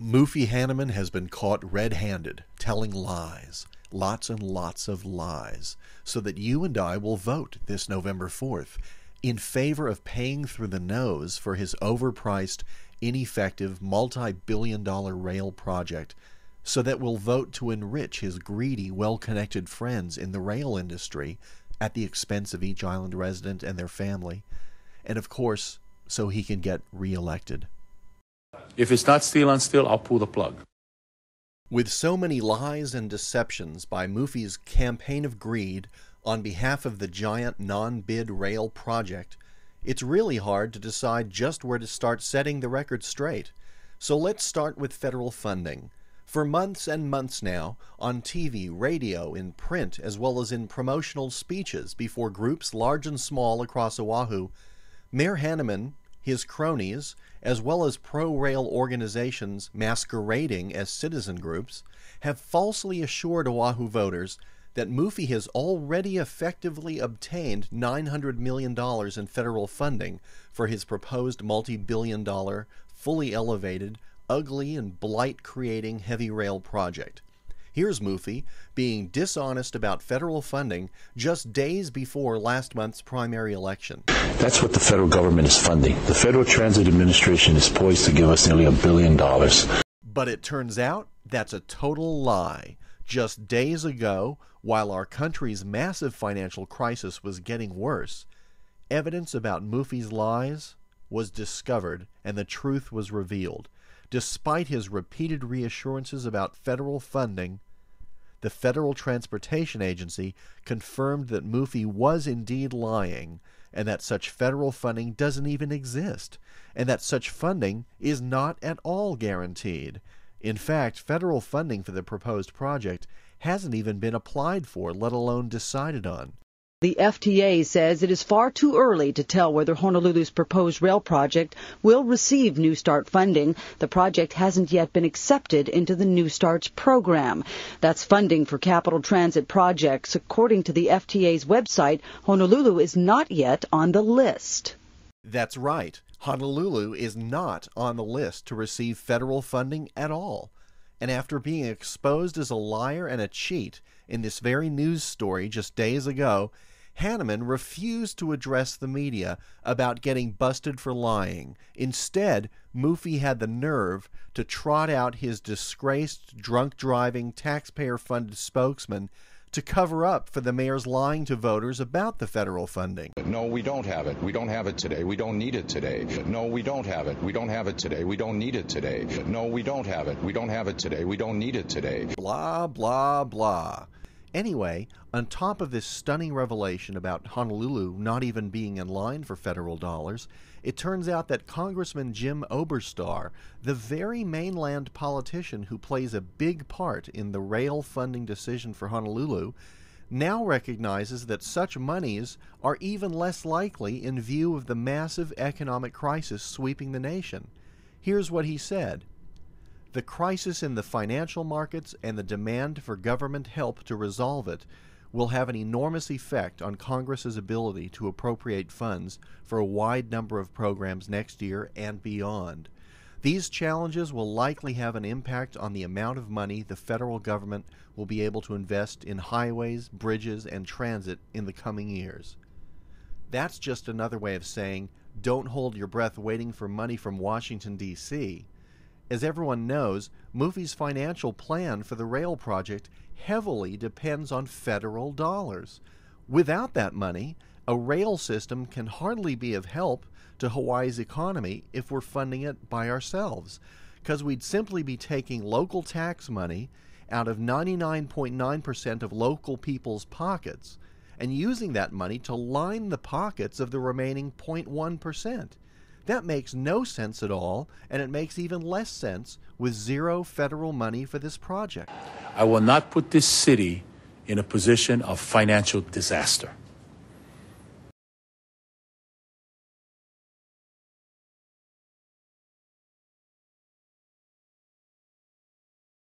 Mufi Hannemann has been caught red-handed, telling lies, lots and lots of lies, so that you and I will vote this November 4th in favor of paying through the nose for his overpriced, ineffective, multi-billion-dollar rail project, so that we'll vote to enrich his greedy, well-connected friends in the rail industry at the expense of each island resident and their family, and of course, so he can get re-elected. If it's not steel on steel, I'll pull the plug. With so many lies and deceptions by Mufi's campaign of greed on behalf of the giant non-bid rail project, it's really hard to decide just where to start setting the record straight. So let's start with federal funding. For months and months now, on TV, radio, in print, as well as in promotional speeches before groups large and small across Oahu, Mayor Hannemann, his cronies, as well as pro-rail organizations masquerading as citizen groups, have falsely assured Oahu voters that Mufi has already effectively obtained $900 million in federal funding for his proposed multi-billion-dollar, fully elevated, ugly and blight-creating heavy rail project. Here's Mufi being dishonest about federal funding just days before last month's primary election. That's what the federal government is funding. The Federal Transit Administration is poised to give us nearly $1 billion. But it turns out that's a total lie. Just days ago, while our country's massive financial crisis was getting worse, evidence about Mufi's lies was discovered and the truth was revealed. Despite his repeated reassurances about federal funding, the Federal Transportation Agency confirmed that Mufi was indeed lying, and that such federal funding doesn't even exist, and that such funding is not at all guaranteed. In fact, federal funding for the proposed project hasn't even been applied for, let alone decided on. The FTA says it is far too early to tell whether Honolulu's proposed rail project will receive New Start funding. The project hasn't yet been accepted into the New Starts program. That's funding for capital transit projects. According to the FTA's website, Honolulu is not yet on the list. That's right. Honolulu is not on the list to receive federal funding at all. And after being exposed as a liar and a cheat in this very news story just days ago, Hannemann refused to address the media about getting busted for lying. Instead, Mufi had the nerve to trot out his disgraced, drunk-driving, taxpayer-funded spokesman to cover up for the mayor's lying to voters about the federal funding. No, we don't have it. We don't have it today. We don't need it today. No, we don't have it. We don't have it today. We don't need it today. No, we don't have it. We don't have it today. We don't need it today. Blah, blah, blah. Anyway, on top of this stunning revelation about Honolulu not even being in line for federal dollars, it turns out that Congressman Jim Oberstar, the very mainland politician who plays a big part in the rail funding decision for Honolulu, now recognizes that such monies are even less likely in view of the massive economic crisis sweeping the nation. Here's what he said. The crisis in the financial markets and the demand for government help to resolve it will have an enormous effect on Congress's ability to appropriate funds for a wide number of programs next year and beyond. These challenges will likely have an impact on the amount of money the federal government will be able to invest in highways, bridges, and transit in the coming years. That's just another way of saying, don't hold your breath waiting for money from Washington, D.C. As everyone knows, Mufi's financial plan for the rail project heavily depends on federal dollars. Without that money, a rail system can hardly be of help to Hawaii's economy if we're funding it by ourselves, because we'd simply be taking local tax money out of 99.9% of local people's pockets and using that money to line the pockets of the remaining 0.1%. That makes no sense at all, and it makes even less sense with zero federal money for this project. I will not put this city in a position of financial disaster.